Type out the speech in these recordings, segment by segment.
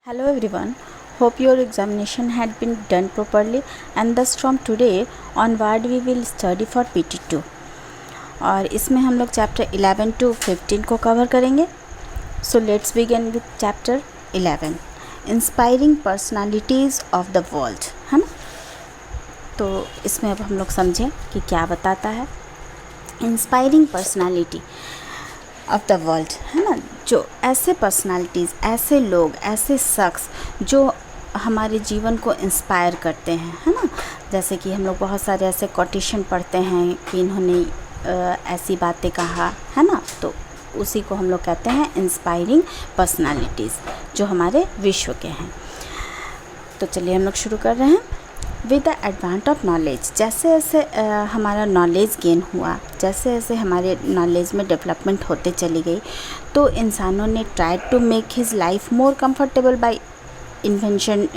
Hello everyone, hope your examination had been done properly and thus from today onward we will study for PT2 और इसमें हम लोग chapter 11 to 15 को cover करेंगे. So let's begin with chapter 11 inspiring personalities of the world, है ना. तो इसमें अब हम लोग समझें कि क्या बताता है inspiring personality of the world, है ना. जो ऐसे पर्सनालिटीज़, ऐसे लोग, ऐसे शख्स जो हमारे जीवन को इंस्पायर करते हैं, है ना. जैसे कि हम लोग बहुत सारे ऐसे कोटेशन पढ़ते हैं कि इन्होंने ऐसी बातें कहा, है ना. तो उसी को हम लोग कहते हैं इंस्पायरिंग पर्सनालिटीज़ जो हमारे विश्व के हैं. तो चलिए हम लोग शुरू कर रहे हैं. विद द एडवांट ऑफ नॉलेज, जैसे जैसे हमारा नॉलेज गेन हुआ, जैसे जैसे हमारे नॉलेज में डेवलपमेंट होते चली गई, तो इंसानों ने try to make his life more comfortable by invention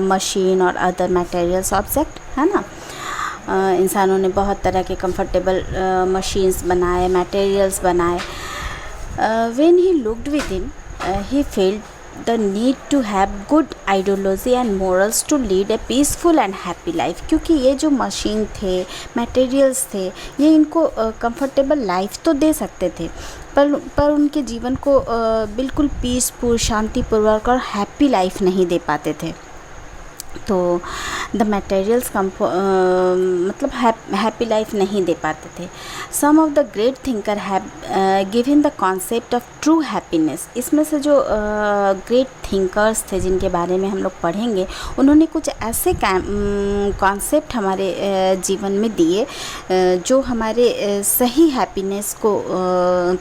machine और अदर मटेरियल्स ऑब्जेक्ट, है ना. इंसानों ने बहुत तरह के कंफर्टेबल मशीन्स बनाए, मटेरियल्स बनाए. When he looked within he felt the need to have good ideology and morals to lead a peaceful and happy life. क्योंकि ये जो मशीन थे, मटेरियल्स थे, ये इनको कंफर्टेबल लाइफ तो दे सकते थे, पर उनके जीवन को बिल्कुल पीसफुल, शांतिपूर्वक और हैप्पी लाइफ नहीं दे पाते थे. तो द मटेरियल्स मतलब हैप्पी लाइफ नहीं दे पाते थे. Some of the great thinker have given the concept of true happiness. इसमें से जो ग्रेट थिंकर्स थे जिनके बारे में हम लोग पढ़ेंगे, उन्होंने कुछ ऐसे कॉन्सेप्ट हमारे जीवन में दिए जो हमारे सही हैप्पीनेस को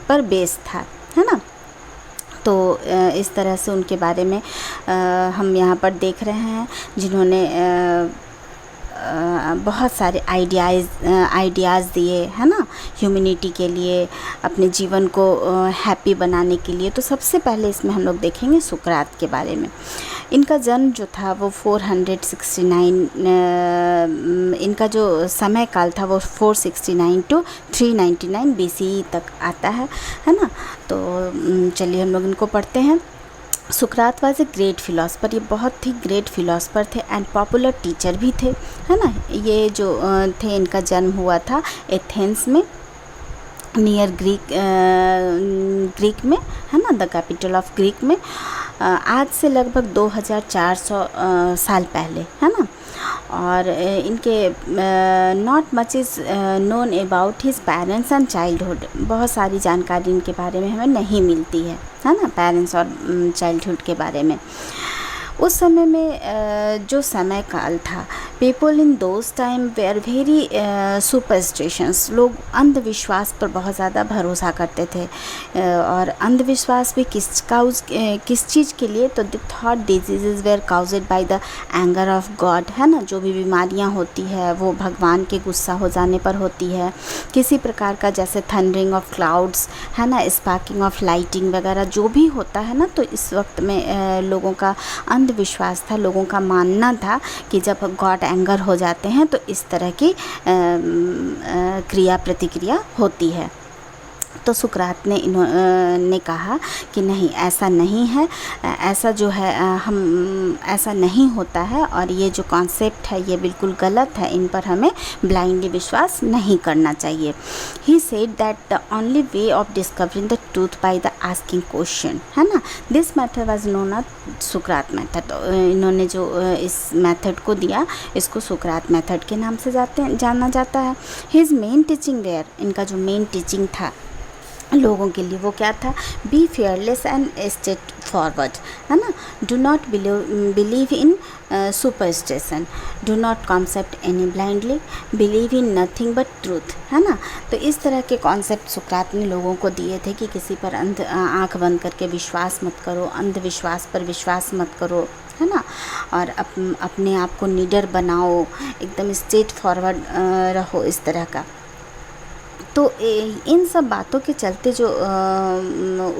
पर बेस था, है ना. तो इस तरह से उनके बारे में हम यहाँ पर देख रहे हैं, जिन्होंने बहुत सारे आइडियाज़ दिए, है ना, ह्यूमैनिटी के लिए, अपने जीवन को हैप्पी बनाने के लिए. तो सबसे पहले इसमें हम लोग देखेंगे सुकरात के बारे में. इनका जन्म जो था वो 469, इनका जो समय काल था वो 469 to 399 BCE तक आता है ना. तो चलिए हम लोग इनको पढ़ते हैं. सुकरात वाज ए ग्रेट फिलोसफर. ये बहुत ही ग्रेट फिलोसफर थे एंड पॉपुलर टीचर भी थे, है ना. ये जो थे, इनका जन्म हुआ था एथेंस में, नियर ग्रीक में, है ना, द कैपिटल ऑफ ग्रीक में. आज से लगभग 2400 साल पहले, है ना. और इनके not much is known about his parents and childhood. बहुत सारी जानकारी इनके बारे में हमें नहीं मिलती है ना, पेरेंट्स और चाइल्डहुड के बारे में. उस समय में जो समय काल था, people in those time were very superstitions. लोग अंधविश्वास पर बहुत ज़्यादा भरोसा करते थे. और अंधविश्वास भी किस चीज़ के लिए, तो the thought disease were caused by the anger of God, है ना. जो भी बीमारियां होती है वो भगवान के गुस्सा हो जाने पर होती है. किसी प्रकार का जैसे थंडरिंग ऑफ क्लाउड्स, है ना, स्पार्किंग ऑफ लाइटिंग वगैरह जो भी होता है ना, तो इस वक्त में लोगों का अंधविश्वास था, लोगों का मानना था कि जब गॉड एंगर हो जाते हैं तो इस तरह की क्रिया प्रतिक्रिया होती है. तो सुकरात ने कहा कि नहीं, ऐसा नहीं है, ऐसा जो है हम ऐसा नहीं होता है, और ये जो कॉन्सेप्ट है ये बिल्कुल गलत है, इन पर हमें ब्लाइंडली विश्वास नहीं करना चाहिए. He said that the only way of discovering the truth by the asking question, है ना. This method was known as Sukrat method. तो इन्होंने जो इस मेथड को दिया, इसको सुकरात मेथड के नाम से जाना जाता है. हिज मेन टीचिंग वेयर, इनका जो मेन टीचिंग था लोगों के लिए, वो क्या था? Be fearless and straightforward, है ना. Do not believe in superstition, do not concept any blindly, believe in nothing but truth, है ना. तो इस तरह के कॉन्सेप्ट सुकरात ने लोगों को दिए थे कि किसी पर आँख बंद करके विश्वास मत करो, अंधविश्वास पर विश्वास मत करो, है ना. और अपने आप को निडर बनाओ, एकदम स्ट्रेट फॉरवर्ड रहो, इस तरह का. तो इन सब बातों के चलते जो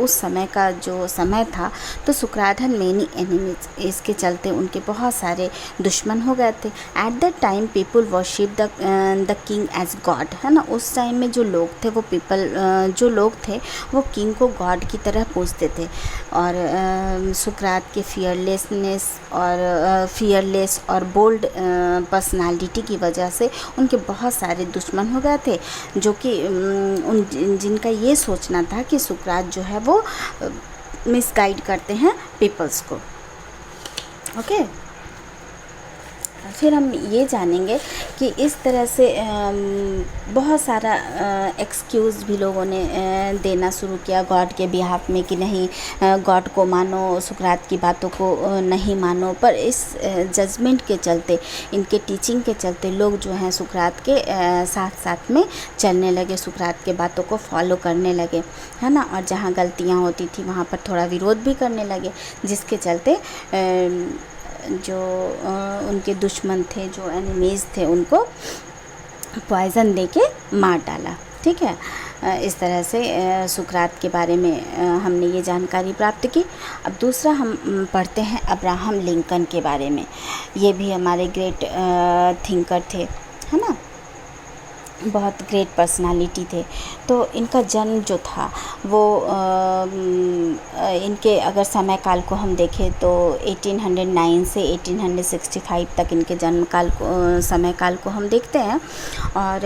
उस समय का जो समय था, तो सुकरात हैड मेनी एनिमीज, इसके चलते उनके बहुत सारे दुश्मन हो गए थे। At that time people worship the king as god, है ना। उस टाइम में जो लोग थे वो जो लोग थे वो किंग को गॉड की तरह पूजते थे। और सुकरात के फियरलेस और बोल्ड पर्सनालिटी की वजह से उनके बहुत सारे दुश्मन हो गए थे, जो कि जिनका ये सोचना था कि सुकरात जो है वो मिसगाइड करते हैं पीपल्स को। ओके, फिर हम ये जानेंगे कि इस तरह से बहुत सारा एक्सक्यूज़ भी लोगों ने देना शुरू किया गॉड के बिहाफ में कि नहीं, गॉड को मानो, सुकरात की बातों को नहीं मानो। पर इस जजमेंट के चलते, इनके टीचिंग के चलते लोग जो हैं सुकरात के साथ साथ में चलने लगे, सुकरात के बातों को फॉलो करने लगे, है ना। और जहाँ गलतियाँ होती थी वहाँ पर थोड़ा विरोध भी करने लगे, जिसके चलते जो उनके दुश्मन थे, जो एनिमीज़ थे, उनको पॉइज़न दे के मार डाला। ठीक है, इस तरह से सुकरात के बारे में हमने ये जानकारी प्राप्त की। अब दूसरा हम पढ़ते हैं अब्राहम लिंकन के बारे में। ये भी हमारे ग्रेट थिंकर थे, है ना, बहुत ग्रेट पर्सनालिटी थे। तो इनका जन्म जो था वो इनके अगर समय काल को हम देखें तो 1809 से 1865 तक इनके समय काल को हम देखते हैं। और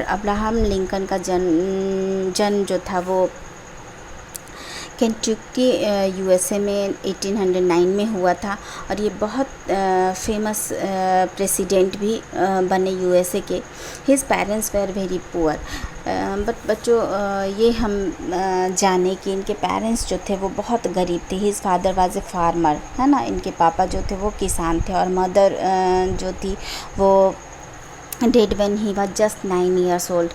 अब्राहम लिंकन का जन्म जो था वो केंटुकी यूएसए में 1809 में हुआ था। और ये बहुत फेमस प्रेसिडेंट भी बने यूएसए के। His parents were very poor, but बच्चों ये हम जाने कि इनके पेरेंट्स जो थे वो बहुत गरीब थे। His father was a farmer, है ना, इनके पापा जो थे वो किसान थे। और मदर जो थी वो dead when he was just 9 years old,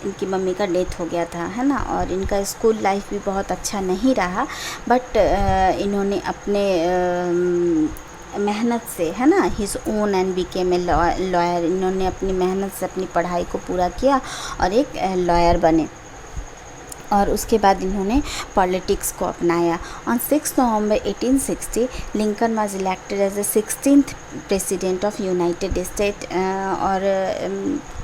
इनकी मम्मी का डेथ हो गया था, है ना। और इनका स्कूल लाइफ भी बहुत अच्छा नहीं रहा, बट इन्होंने अपने मेहनत से, है ना, his own and became a lawyer, इन्होंने अपनी मेहनत से अपनी पढ़ाई को पूरा किया और एक लॉयर बने। और उसके बाद इन्होंने पॉलिटिक्स को अपनाया। On 6 November 1860 Lincoln was elected as the 16th president of United State. और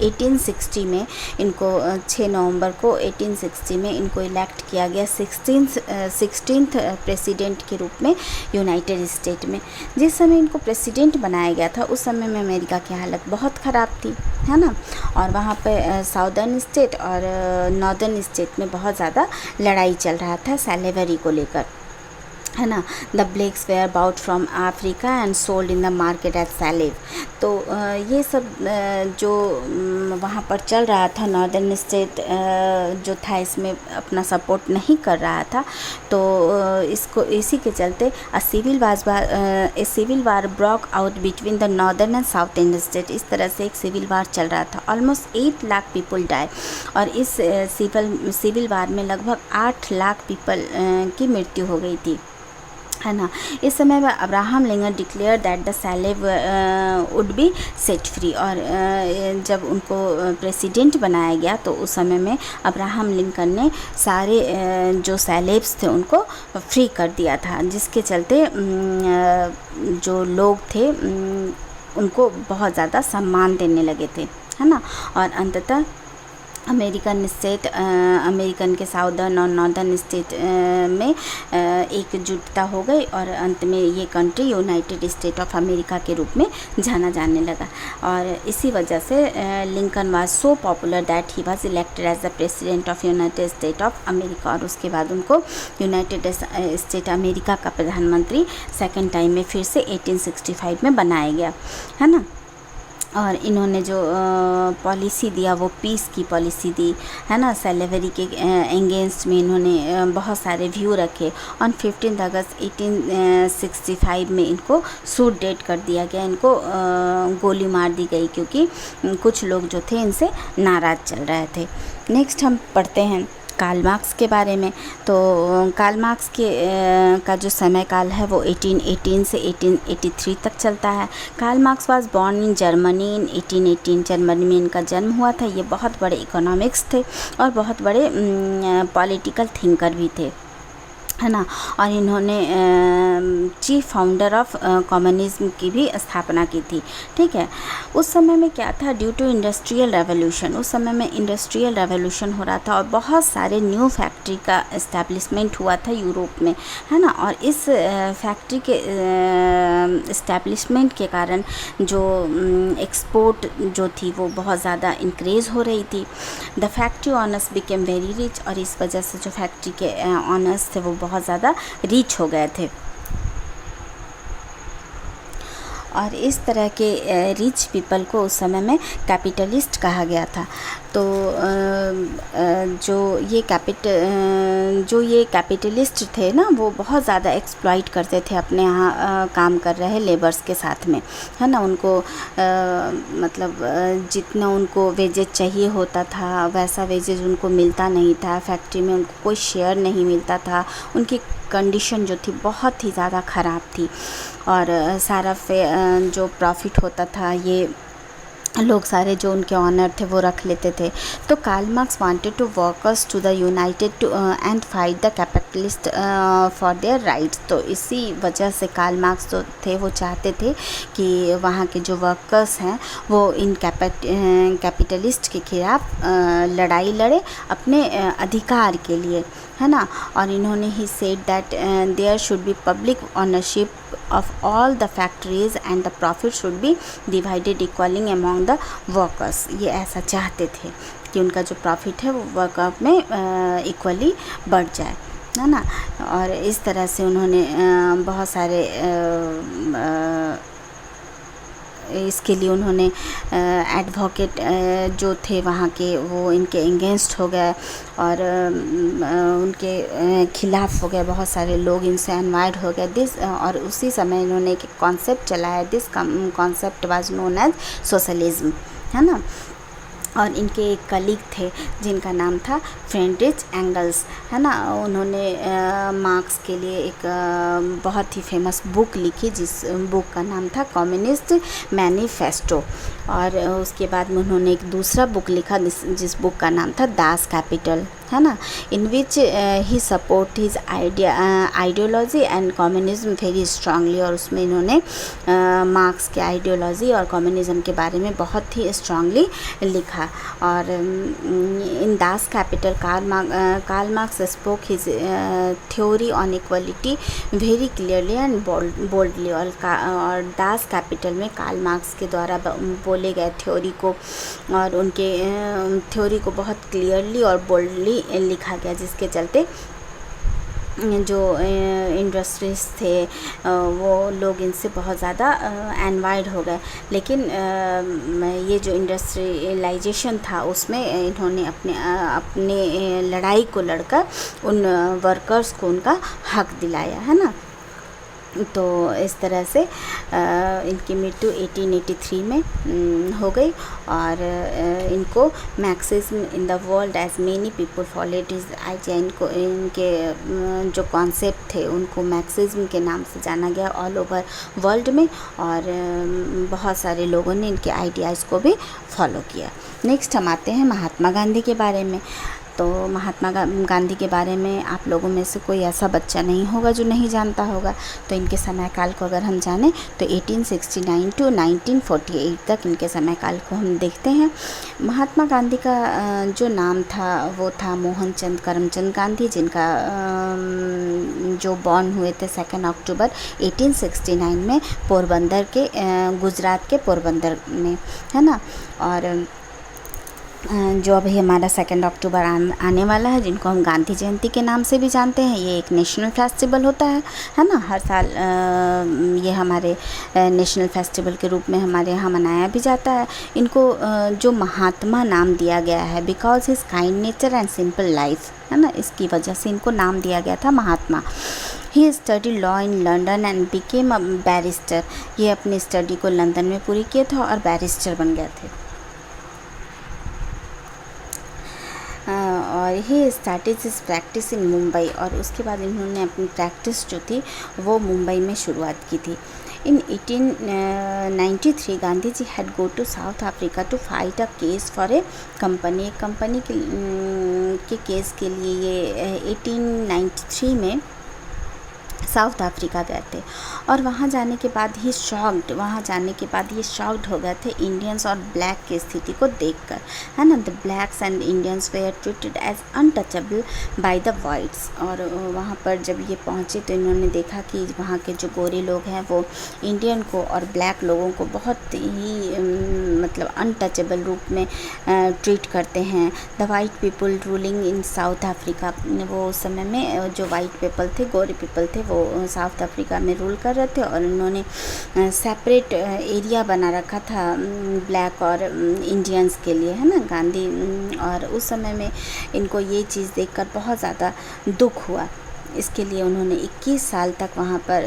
1860 में इनको 6 नवंबर को 1860 में इनको इलेक्ट किया गया 16th प्रेसिडेंट के रूप में यूनाइटेड स्टेट में। जिस समय इनको प्रेसिडेंट बनाया गया था उस समय में अमेरिका की हालत बहुत ख़राब थी, है ना। और वहाँ पे साउदर्न स्टेट और नॉर्दर्न स्टेट में बहुत ज़्यादा लड़ाई चल रहा था सैलेवरी को लेकर, है ना। The blacks were bought from Africa and sold in the market at slave. तो ये सब जो वहाँ पर चल रहा था, नॉर्दर्न स्टेट जो था इसमें अपना सपोर्ट नहीं कर रहा था। तो इसी के चलते a civil war broke out between the northern and southern state. इस तरह से एक सिविल वार चल रहा था। Almost 8 lakh people die. और इस सिविल वार में लगभग 8 लाख पीपल की मृत्यु हो गई थी, है ना। इस समय में Abraham Lincoln declare that the slave would be set free. और जब उनको प्रेसिडेंट बनाया गया तो उस समय में अब्राहम लिंकन ने सारे जो सैलेव्स थे उनको फ्री कर दिया था, जिसके चलते जो लोग थे उनको बहुत ज़्यादा सम्मान देने लगे थे, है ना। और अंततः अमेरिकन के साउदर्न और नॉर्दर्न स्टेट में एकजुटता हो गई और अंत में ये country United State of America के रूप में जाना जाने लगा। और इसी वजह से Lincoln was so popular that he was elected as the president of United State of America. और उसके बाद उनको यूनाइटेड स्टेट अमेरिका का प्रधानमंत्री सेकेंड टाइम में फिर से 1865 में बनाया गया, है ना। और इन्होंने जो पॉलिसी दिया वो पीस की पॉलिसी दी, है ना। सैलेवरी के अगेंस्ट में इन्होंने बहुत सारे व्यू रखे। ऑन 15 अगस्त 1865 में इनको सूट डेट कर दिया गया, इनको गोली मार दी गई क्योंकि कुछ लोग जो थे इनसे नाराज़ चल रहे थे। नेक्स्ट हम पढ़ते हैं कार्ल मार्क्स के बारे में। तो कार्ल मार्क्स का जो समय काल है वो 1818 से 1883 तक चलता है। Karl Marx was born in Germany in 1818। Germany में इनका जन्म हुआ था। ये बहुत बड़े इकोनॉमिक्स थे और बहुत बड़े पॉलिटिकल थिंकर भी थे, है ना। और इन्होंने चीफ फाउंडर ऑफ कम्युनिज्म की भी स्थापना की थी, ठीक है। उस समय में क्या था, ड्यू टू इंडस्ट्रियल रेवोल्यूशन, उस समय में इंडस्ट्रियल रेवोल्यूशन हो रहा था और बहुत सारे न्यू फैक्ट्री का इस्टेब्लिशमेंट हुआ था यूरोप में, है ना। और इस फैक्ट्री के इस्टेब्लिशमेंट के कारण जो एक्सपोर्ट जो थी वो बहुत ज़्यादा इंक्रीज़ हो रही थी। The factory honours became very rich, और इस वजह से जो फैक्ट्री के ऑनर्स थे वो बहुत ज़्यादा रिच हो गए थे। और इस तरह के रिच पीपल को उस समय में कैपिटलिस्ट कहा गया था। तो जो ये कैपिटलिस्ट थे ना, वो बहुत ज़्यादा एक्सप्लॉइट करते थे अपने यहाँ काम कर रहे लेबर्स के साथ में, है ना। उनको मतलब जितना उनको वेजेज चाहिए होता था वैसा वेजेज उनको मिलता नहीं था। फैक्ट्री में उनको कोई शेयर नहीं मिलता था। उनकी कंडीशन जो थी बहुत ही ज़्यादा ख़राब थी, और सारा जो प्रॉफिट होता था ये लोग सारे जो उनके ऑनर थे वो रख लेते थे। तो Karl Marx wanted to workers to the united to and fight the capitalist for their rights. तो इसी वजह से कार्ल मार्क्स जो थे वो चाहते थे कि वहाँ के जो वर्कर्स हैं वो इन कैपिटलिस्ट के खिलाफ लड़ाई लड़े अपने अधिकार के लिए, है ना। और इन्होंने he said that there should be public ownership of all the factories and the profit should be divided equally among the workers। ये ऐसा चाहते थे कि उनका जो प्रॉफिट है वो वर्कर में इक्वली बढ़ जाए, है ना। और इस तरह से उन्होंने बहुत सारे इसके लिए उन्होंने एडवोकेट जो थे वहाँ के वो इनके अगेंस्ट हो गए और उनके खिलाफ हो गए। बहुत सारे लोग इनसे अनवाइड हो गए और उसी समय इन्होंने एक कॉन्सेप्ट चलाया। This concept was known as socialism, है ना। और इनके एक कलीग थे जिनका नाम था फ्रेडरिच एंगल्स, है ना। उन्होंने मार्क्स के लिए एक बहुत ही फेमस बुक लिखी, जिस बुक का नाम था कम्युनिस्ट मैनिफेस्टो। और उसके बाद में उन्होंने एक दूसरा बुक लिखा जिस बुक का नाम था दास कैपिटल, है ना। In which he support his ideology and communism very strongly. और उसमें इन्होंने मार्क्स के आइडियोलॉजी और कम्युनिज्म के बारे में बहुत ही स्ट्रांगली लिखा। और in Das Kapital Karl Marx spoke his theory on equality very clearly and boldly. और दास कैपिटल में कार्ल मार्क्स के द्वारा बोले गए थ्योरी को और उनके थ्योरी को बहुत क्लियरली और बोल्डली लिखा गया, जिसके चलते जो इंडस्ट्रीज थे वो लोग इनसे बहुत ज़्यादा एनवायर्ड हो गए। लेकिन ये जो इंडस्ट्रियलाइजेशन था उसमें इन्होंने अपने लड़ाई को लड़कर उन वर्कर्स को उनका हक दिलाया, है ना। तो इस तरह से इनकी मृत्यु 1883 में हो गई। और इनको Marxism in the world as many people followed his idea. इनके जो कॉन्सेप्ट थे उनको मैक्सिज्म के नाम से जाना गया ऑल ओवर वर्ल्ड में, और बहुत सारे लोगों ने इनके आइडियाज़ को भी फॉलो किया। नेक्स्ट हम आते हैं महात्मा गांधी के बारे में। तो महात्मा गांधी के बारे में आप लोगों में से कोई ऐसा बच्चा नहीं होगा जो नहीं जानता होगा। तो इनके समय काल को अगर हम जानें तो 1869 टू 1948 तक इनके समय काल को हम देखते हैं। महात्मा गांधी का जो नाम था वो था मोहनचंद करमचंद गांधी, जिनका जो बॉर्न हुए थे 2 अक्टूबर 1869 में पोरबंदर के गुजरात के पोरबंदर में, है ना। और जो अभी हमारा 2 अक्टूबर आने वाला है, जिनको हम गांधी जयंती के नाम से भी जानते हैं, ये एक नेशनल फेस्टिवल होता है ना। हर साल ये हमारे नेशनल फेस्टिवल के रूप में हमारे यहाँ मनाया भी जाता है। इनको जो महात्मा नाम दिया गया है because his kind nature and simple life, है ना, इसकी वजह से इनको नाम दिया गया था Mahatma. He study law in London and became a barrister. ये अपनी स्टडी को लंदन में पूरी किए थे और बैरिस्टर बन गए थे। और और he started his practice in Mumbai, और उसके बाद इन्होंने अपनी प्रैक्टिस जो थी वो मुंबई में शुरुआत की थी। In 1893 Gandhi ji had go to South Africa to fight a case for a company. एक कंपनी के केस के लिए ये 1893 में साउथ अफ्रीका गए थे। और वहाँ जाने के बाद ही ये शॉक्ड हो गए थे इंडियंस और ब्लैक की स्थिति को देखकर, है ना। The blacks and Indians were treated as untouchable by the whites. और वहाँ पर जब ये पहुँचे तो इन्होंने देखा कि वहाँ के जो गोरे लोग हैं वो इंडियन को और ब्लैक लोगों को बहुत ही मतलब अनटचेबल रूप में ट्रीट करते हैं। The white people ruling in south Africa, वो उस समय में जो वाइट पीपल थे, गोरे पीपल थे, वो साउथ अफ्रीका में रूल कर रहे थे। और उन्होंने सेपरेट एरिया बना रखा था ब्लैक और इंडियंस के लिए, है ना, गांधी। और उस समय में इनको ये चीज़ देखकर बहुत ज़्यादा दुख हुआ। इसके लिए उन्होंने 21 साल तक वहाँ पर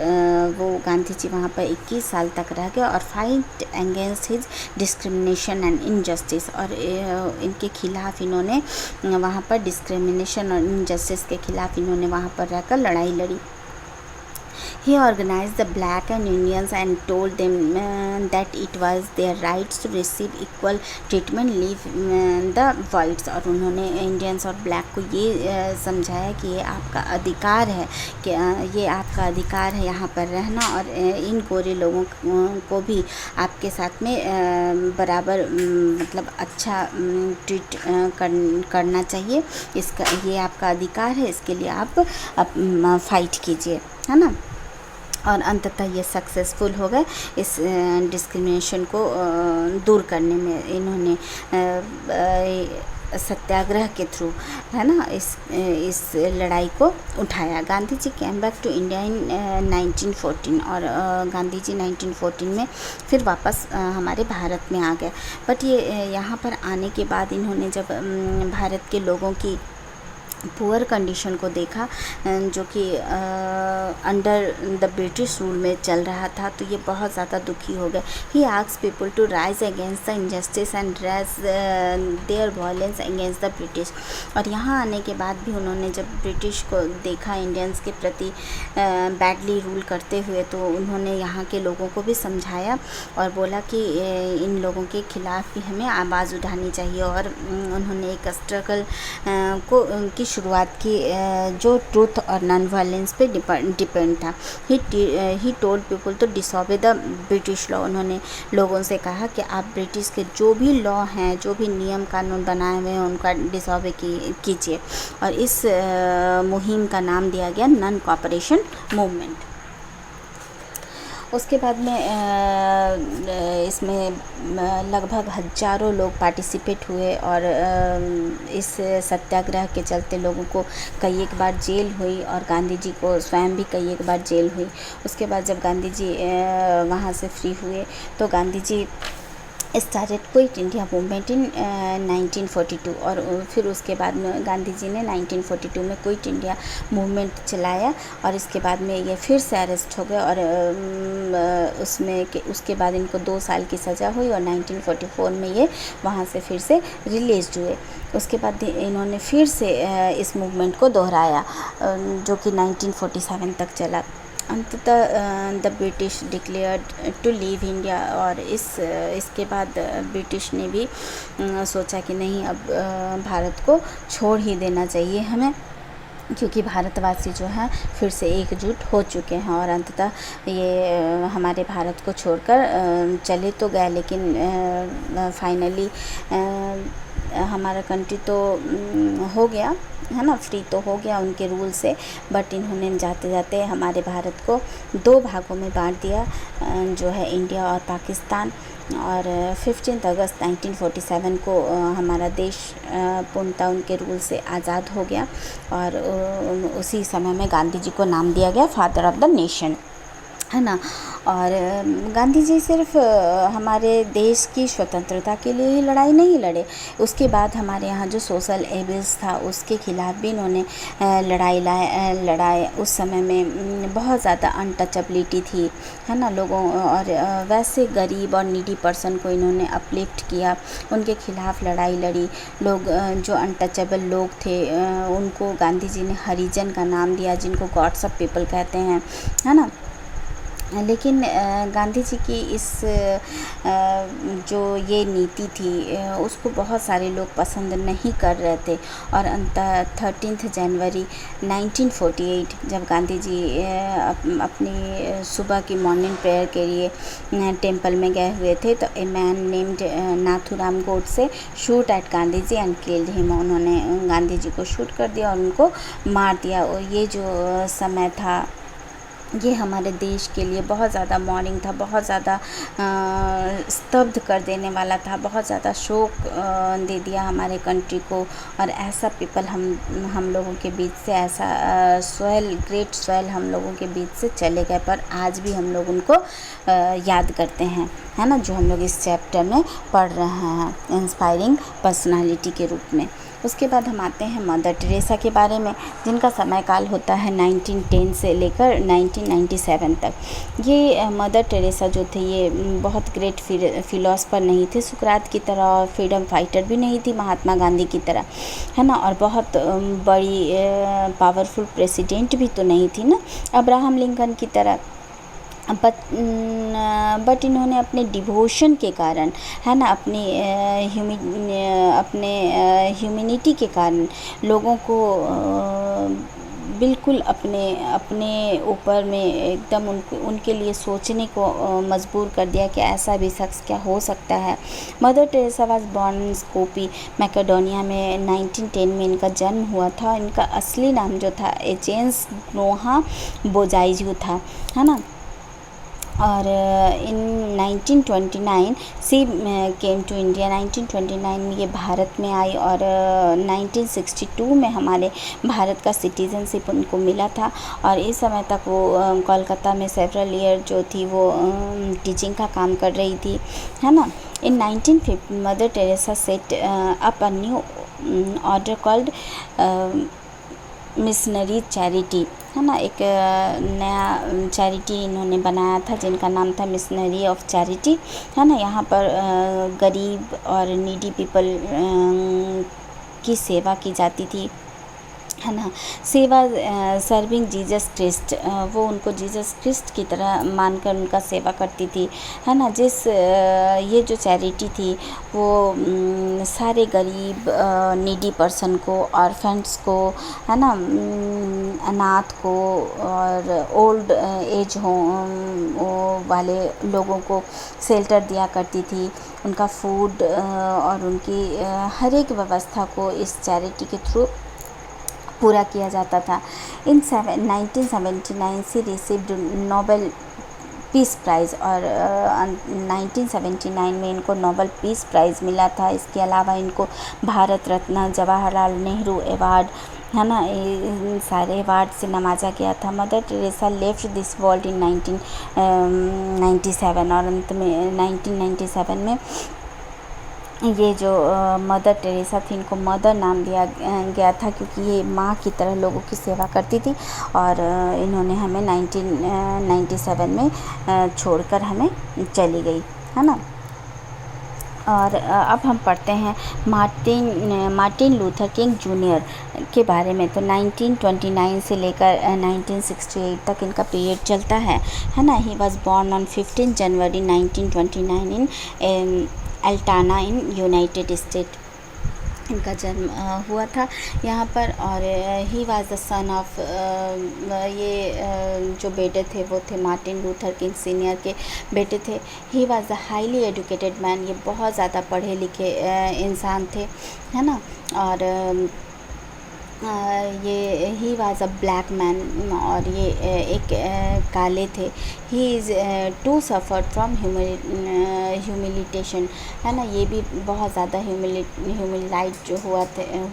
वो गांधी जी वहाँ पर 21 साल तक रह गए और fight against his discrimination and injustice. और इनके खिलाफ इन्होंने वहाँ पर डिस्क्रिमिनेशन और इनजस्टिस के खिलाफ इन्होंने वहाँ पर रहकर लड़ाई लड़ी। He organized the black and Indians and told them that it was their rights to receive equal treatment, leave the whites। और उन्होंने इंडियंस और ब्लैक को ये समझाया कि ये आपका अधिकार है, कि ये आपका अधिकार है यहाँ पर रहना, और इन गोरे लोगों को भी आपके साथ में बराबर मतलब अच्छा ट्रीट करना चाहिए। इसका ये आपका अधिकार है, इसके लिए आप फाइट कीजिए, है ना। और अंततः ये सक्सेसफुल हो गए इस डिस्क्रिमिनेशन को दूर करने में। इन्होंने सत्याग्रह के थ्रू, है ना, इस लड़ाई को उठाया। Gandhi ji came back to India in 1914। और गांधी जी 1914 में फिर वापस हमारे भारत में आ गए। बट ये यहाँ पर आने के बाद इन्होंने जब भारत के लोगों की पुअर कंडीशन को देखा जो कि अंडर द ब्रिटिश रूल में चल रहा था, तो ये बहुत ज़्यादा दुखी हो गए। He asked people to rise against the injustice and raise their violence against the British. और यहाँ आने के बाद भी उन्होंने जब ब्रिटिश को देखा इंडियंस के प्रति बैडली रूल करते हुए, तो उन्होंने यहाँ के लोगों को भी समझाया और बोला कि इन लोगों के खिलाफ भी हमें आवाज़ उठानी चाहिए। और उन्होंने एक स्ट्रगल की शुरुआत की जो ट्रूथ और नॉन वायलेंस पे डिपेंड था। He told people to disobey the British law. उन्होंने लोगों से कहा कि आप ब्रिटिश के जो भी लॉ हैं, जो भी नियम कानून बनाए हुए हैं, उनका डिसोबे कीजिए। और इस मुहिम का नाम दिया गया नॉन कोऑपरेशन मूवमेंट। उसके बाद में इसमें लगभग हज़ारों लोग पार्टिसिपेट हुए और इस सत्याग्रह के चलते लोगों को कई एक बार जेल हुई और गांधी जी को स्वयं भी कई एक बार जेल हुई। उसके बाद जब गांधी जी वहाँ से फ्री हुए तो Gandhi ji started Quit India movement in 1942। और फिर उसके बाद में गांधी जी ने 1942 में क्विट इंडिया मूवमेंट चलाया और इसके बाद में ये फिर से अरेस्ट हो गए और उसके बाद इनको 2 साल की सज़ा हुई और 1944 में ये वहाँ से फिर से रिलीज हुए। उसके बाद इन्होंने फिर से इस मूवमेंट को दोहराया जो कि 1947 तक चला। अंततः the British declared to leave India. और इसके बाद ब्रिटिश ने भी सोचा कि नहीं, अब भारत को छोड़ ही देना चाहिए हमें, क्योंकि भारतवासी जो हैं फिर से एकजुट हो चुके हैं। और अंततः ये हमारे भारत को छोड़कर चले तो गए, लेकिन फाइनली हमारा कंट्री तो हो गया, है ना, फ्री तो हो गया उनके रूल से। बट इन्होंने जाते जाते हमारे भारत को 2 भागों में बांट दिया, जो है इंडिया और पाकिस्तान। और 15 अगस्त 1947 को हमारा देश पूर्णतः उनके रूल से आज़ाद हो गया और उसी समय में गांधी जी को नाम दिया गया फादर ऑफ द नेशन, है ना। और गांधी जी सिर्फ हमारे देश की स्वतंत्रता के लिए ही लड़ाई नहीं लड़े, उसके बाद हमारे यहाँ जो सोशल एबिल्स था उसके खिलाफ भी इन्होंने लड़ाई। उस समय में बहुत ज़्यादा अनटचेबिलिटी थी, है ना, लोगों और वैसे गरीब और नीडी पर्सन को इन्होंने अपलिफ्ट किया, उनके खिलाफ लड़ाई लड़ी। लोग जो अनटचेबल लोग थे उनको गांधी जी ने हरिजन का नाम दिया, जिनको गॉड्स ऑफ पीपल कहते हैं, है ना। लेकिन गांधी जी की इस जो ये नीति थी उसको बहुत सारे लोग पसंद नहीं कर रहे थे और अंततः 13 जनवरी 1948 जब गांधी जी अपनी सुबह की मॉर्निंग प्रेयर के लिए टेंपल में गए हुए थे तो a man named Nathuram Godse shoot at Gandhi ji and killed him. उन्होंने गांधी जी को शूट कर दिया और उनको मार दिया। और ये जो समय था ये हमारे देश के लिए बहुत ज़्यादा मॉर्निंग था, बहुत ज़्यादा स्तब्ध कर देने वाला था, बहुत ज़्यादा शोक दे दिया हमारे कंट्री को। और ऐसा पीपल हम लोगों के बीच से, ऐसा ग्रेट सोयल हम लोगों के बीच से चले गए, पर आज भी हम लोग उनको याद करते हैं, है ना, जो हम लोग इस चैप्टर में पढ़ रहे हैं इंस्पायरिंग पर्सनालिटी के रूप में। उसके बाद हम आते हैं मदर टेरेसा के बारे में, जिनका समय काल होता है 1910 से लेकर 1997 तक। ये मदर टेरेसा जो थे ये बहुत ग्रेट फिलोसफर नहीं थे सुकरात की तरह, और फ्रीडम फाइटर भी नहीं थी महात्मा गांधी की तरह, है ना, और बहुत बड़ी पावरफुल प्रेसिडेंट भी तो नहीं थी ना अब्राहम लिंकन की तरह। बट इन्होंने अपने डिवोशन के कारण, है ना, अपने ह्यूमैनिटी के कारण लोगों को बिल्कुल अपने ऊपर में एकदम उनके लिए सोचने को मजबूर कर दिया कि ऐसा भी शख्स क्या हो सकता है। Mother Teresa was born in scopy Macedonia में 1910 में इनका जन्म हुआ था। इनका असली नाम जो था एजेंस नोहा बोजाइजू था, है ना। और इन 1929 सी केम टू इंडिया। 1929 में ये भारत में आई और 1962 में हमारे भारत का सिटीज़नशिप उनको मिला था। और इस समय तक वो कोलकाता में सेवरल ईयर जो थी वो टीचिंग का काम कर रही थी, है ना। इन 1950 mother Teresa set up a new order called missionary charity, है ना, एक नया चैरिटी इन्होंने बनाया था जिनका नाम था मिशनरी ऑफ चैरिटी, है ना। यहाँ पर गरीब और नीडी पीपल की सेवा की जाती थी, है ना। सेवा सर्विंग जीसस क्रिस्ट, वो उनको जीसस क्रिस्ट की तरह मानकर उनका सेवा करती थी, है ना। ये जो चैरिटी थी वो सारे गरीब नीडी पर्सन को, ऑर्फेंस को, है ना, अनाथ को और ओल्ड एज वाले लोगों को शेल्टर दिया करती थी। उनका फूड और उनकी हर एक व्यवस्था को इस चैरिटी के थ्रू पूरा किया जाता था। इन 1979 से रिसीव्ड नोबेल पीस प्राइज़ और 1979 में इनको नोबेल पीस प्राइज़ मिला था। इसके अलावा इनको भारत रत्न, जवाहरलाल नेहरू अवार्ड, है ना, इन सारे अवार्ड से नवाजा गया था। Mother Teresa left this world in 1997 और अंत में 1997 में ये जो मदर टेरेसा थी इनको मदर नाम दिया गया था क्योंकि ये माँ की तरह लोगों की सेवा करती थी। और इन्होंने हमें 1997 में छोड़कर हमें चली गई, है ना। और अब हम पढ़ते हैं मार्टिन लूथर किंग जूनियर के बारे में। तो 1929 से लेकर 1968 तक इनका पीरियड चलता है ना। He was born on 15 January 1929 in अल्टाना इन यूनाइटेड स्टेट। इनका जन्म हुआ था यहाँ पर। और he was the son of जो बेटे थे वो थे मार्टिन लूथर किंग सीनियर के बेटे थे। ही was the highly educated man, ये बहुत ज़्यादा पढ़े लिखे इंसान थे, है ना। और ये he was a black man और ये एक काले थे। He is to suffered from humiliation, है ना। ये भी बहुत ज़्यादा ह्यूमिलाइट जो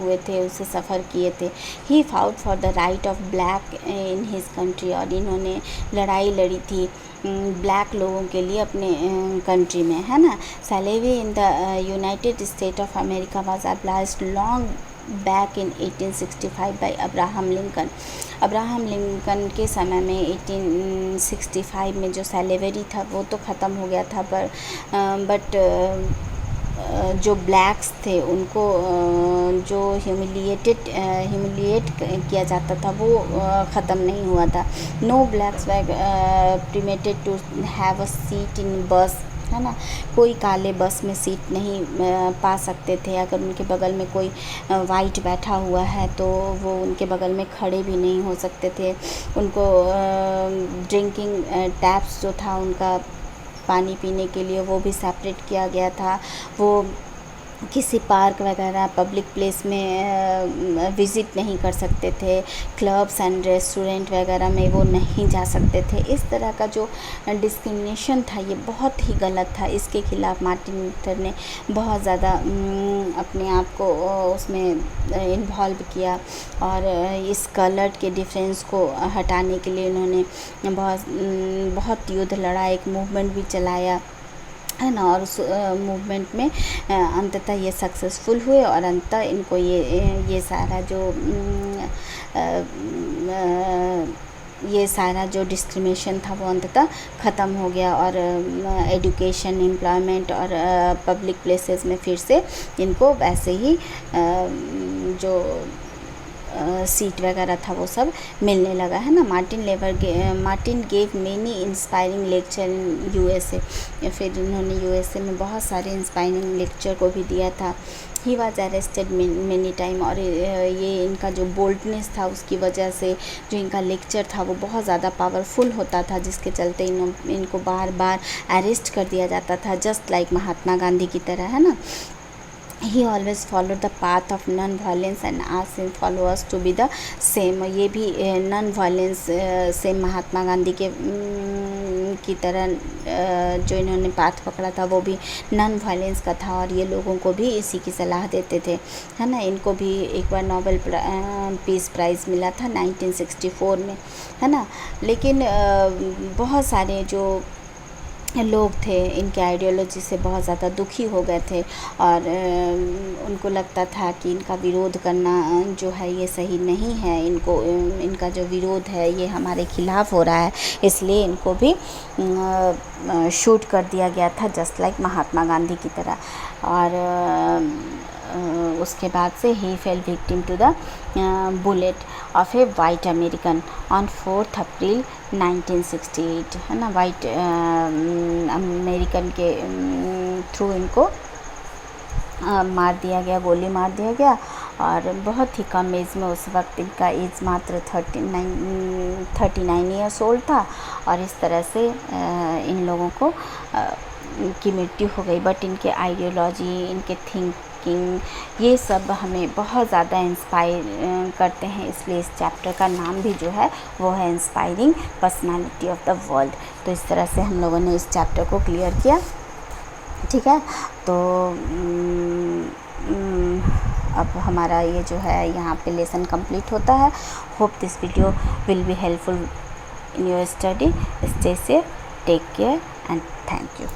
हुए थे उसे सफ़र किए थे। He fought for the right of black in his country, और इन्होंने लड़ाई लड़ी थी ब्लैक लोगों के लिए अपने कंट्री में, है ना। Slavery in the United State of America was abolished long back in 1865 by Abraham Lincoln. Abraham Lincoln के समय में 1865 में जो स्लेवरी था वो तो ख़त्म हो गया था, पर बट जो ब्लैक्स थे उनको जो ह्यूमिलिएट किया जाता था वो ख़त्म नहीं हुआ था। No blacks were permitted to have a seat in bus, है ना। कोई काले बस में सीट नहीं पा सकते थे। अगर उनके बगल में कोई वाइट बैठा हुआ है तो वो उनके बगल में खड़े भी नहीं हो सकते थे। उनको ड्रिंकिंग टैप्स जो था उनका पानी पीने के लिए वो भी सेपरेट किया गया था। वो किसी पार्क वगैरह पब्लिक प्लेस में विज़िट नहीं कर सकते थे। क्लब्स एंड रेस्टोरेंट वगैरह में वो नहीं जा सकते थे। इस तरह का जो डिस्क्रिमिनेशन था ये बहुत ही गलत था। इसके खिलाफ़ मार्टिन लूथर ने बहुत ज़्यादा अपने आप को उसमें इन्वॉल्व किया और इस कलर के डिफरेंस को हटाने के लिए उन्होंने बहुत युद्ध लड़ा, एक मूवमेंट भी चलाया, है ना। और उस मूवमेंट में अंततः ये सक्सेसफुल हुए और अंततः इनको ये सारा जो डिस्क्रिमिनेशन था वो अंततः ख़त्म हो गया और एजुकेशन, एम्प्लॉयमेंट और पब्लिक प्लेसेस में फिर से इनको वैसे ही जो सीट वगैरह था वो सब मिलने लगा, है ना। Martin gave many inspiring lecture in USA. फिर उन्होंने यूएसए में बहुत सारे इंस्पायरिंग लेक्चर को भी दिया था। He was arrested many time, और ये इनका जो बोल्डनेस था उसकी वजह से जो इनका लेक्चर था वो बहुत ज़्यादा पावरफुल होता था, जिसके चलते इनको बार बार अरेस्ट कर दिया जाता था, जस्ट लाइक महात्मा गांधी की तरह, है ना। He always followed the path of non-violence and asked his followers to be the same। ये भी non-violence से महात्मा गांधी के की तरह जो इन्होंने पाथ पकड़ा था वो भी non-violence का था और ये लोगों को भी इसी की सलाह देते थे, है ना। इनको भी एक बार नोबेल पीस प्राइज़ मिला था 1964 में, है ना। लेकिन बहुत सारे जो लोग थे इनके आइडियोलॉजी से बहुत ज़्यादा दुखी हो गए थे और उनको लगता था कि इनका विरोध करना जो है ये सही नहीं है। इनका जो विरोध है ये हमारे खिलाफ़ हो रहा है, इसलिए इनको भी शूट कर दिया गया था, जस्ट लाइक महात्मा गांधी की तरह। और उसके बाद से he fell victim to the bullet of a white American on 4 April 1968, है ना। वाइट अमेरिकन के थ्रू इनको मार दिया गया, गोली मार दिया गया और बहुत ही कम एज में, उस वक्त इनका एज मात्र 39 ईयर्स ओल्ड था और इस तरह से इन लोगों को की मृत्यु हो गई। बट इनके आइडियोलॉजी, इनके थिंकिंग ये सब हमें बहुत ज़्यादा इंस्पायर करते हैं, इसलिए इस चैप्टर का नाम भी जो है वो है inspiring personality of the world. तो इस तरह से हम लोगों ने इस चैप्टर को क्लियर किया, ठीक है। तो अब हमारा ये जो है यहाँ पे लेसन कंप्लीट होता है। Hope this video will be helpful in your study. Stay safe, take care and thank you.